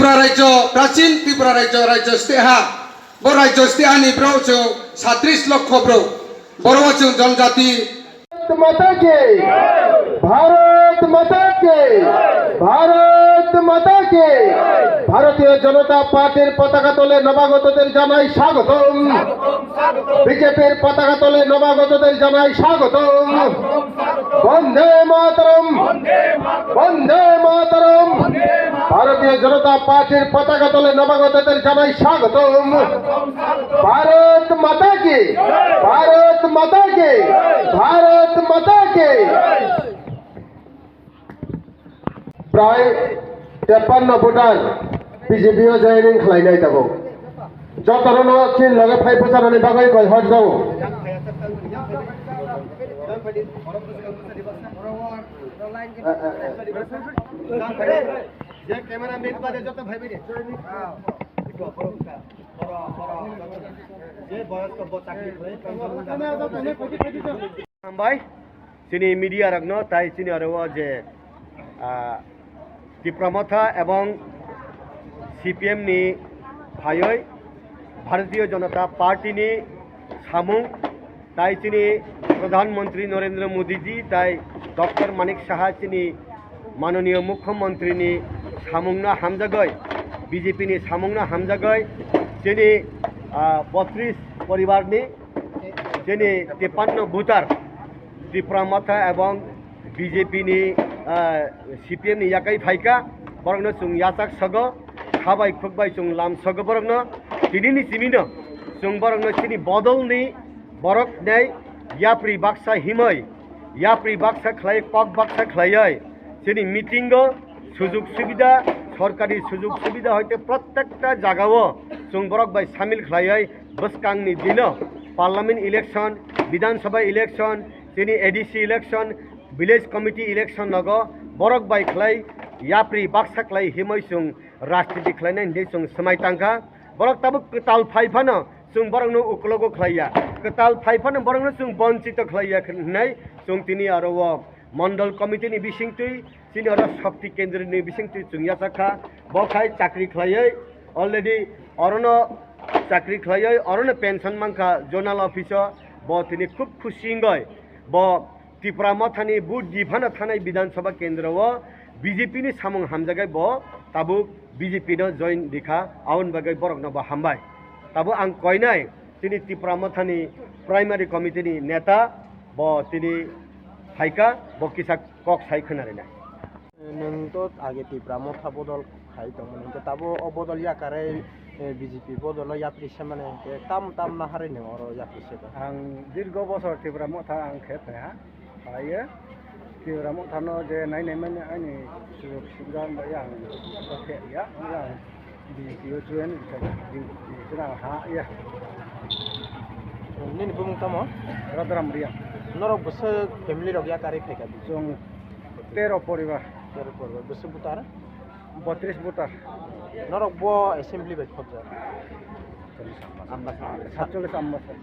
ত্রিপুরা রাজ্য প্রাচীন ত্রিপুরা রাজ্য স্তেহা বড় রাজ্য স্তেহানি ব্রৌ চৌ 37 লক্ষ ব্রৌ বড় চৌ জনজাতি माता के भारत माता के भारत माता के ভারতীয় জনতা পার্টির পতাকা তোলে নবাগতদের জানাই স্বাগতম বিজেপির পতাকা তোলে নবাগতদের জানাই স্বাগতম বন্দে মাতরম বন্দে মাতরম ভারতীয় জনতা পার্টির পতাকা তোলে নবাগতদের জানাই স্বাগতম ভারত মাতা কি ভারত মাতা কি ভারত মাতা কি প্রায় 53 ভোটার বিজেপিও জয়নিং খালাইনাই যাব যতরণ চিন লগে ফাই প্রচারণে বাগাই কয় হট যাও যে ক্যামেরাম্যান বাদে যত ভাই ভাই যে বয়স্ক চাকরি ভাই চিনি মিডিয়া রাখন তাই চিনি আরো যে ত্রিপুরা এবং সিপিএম নি ভাই ভারতীয় জনতা পার্টি নি সামুং তাই চিনি প্রধানমন্ত্রী নরেন্দ্র মোদীজি তাই ডক্টর মানিক সাহা চিনি মাননীয় মুখ্যমন্ত্রী নি সামুংনা হামজাগয় বিজেপি নি সামুংনা হামজাগয় চিনি 32 পরিবার নি চিনি 53 ভোটার ত্রিপুরা এবং বিজেপি নি CPM ni yakai phaika borokno chung yasak sago khabai khukbai chung lam sago borokno tinini simino chung borokno chini bodol ni borok nei yapri baksa himai yapri baksa khlai kok baksa khlaiai chini meetingo সুযোগ সুবিধা সরকারি সুযোগ সুবিধা হইতে প্রত্যেকটা জায়গাও chung borok bai samil khlaiai বসকাংনি দিন parliament election Vidhan Sabha election chini ADC election village committee election নগ borok bai khlai yapri baksa khlai himai chung রাজনীতি khlainai de chung samai tangka borok tabu ketal phaifano chung borok no uklogo khlaiya ketal phaifano borok no chung bonchito khlaiya nai chung tini aro Mandal committee নি বিসিংতুই চিনি aro Shakti Kendra নি বিসিংতুই chung yasakha bokhai চাকরি khlaiai already অরনো চাকরি khlaiai অরনো pension মাংখা জোনাল অফিসো bo tini খুব খুশি গয় bo ত্রিপুরা মথানি বুট জিভানা থানাই বিধানসভা কেন্দ্র বিজেপি নি সামুং হামজাগাই ব তাবু বিজেপি নো জয়েন দিখা আউন বাগাই বরক নব হামবাই তাবু আং কয়নাই তিনি ত্রিপুরা মথানি প্রাইমারি কমিটি নি নেতা ব তিনি হাইকা বকিসা কক সাইখনারে না नोंथ' आगे ত্রিপুরা মথা बदल खाई दंमोन नोंथ' ताबो बदल याकारै বিজেপি बदल याप्रिसे माने ताम ताम ना हारै नों अर याप्रिसे आं दीर्घ बছর ত্রিপুরা মথা आं खेबया हायो ত্রিপুরা মথাनो जे नायनाय माने आंनि सुजुग सुबिदा होनबाय आं खेबया आं बिजेपियाव जयेन दिना हाया निनि बुंग तमो रादाराम रिया नरक बसे फेमिलि रग याकारै फायका जों 13 परिबार बसे बुतार 32 भोटार नरक ब एसेम्बली बाय खबजा 47 आम्बासार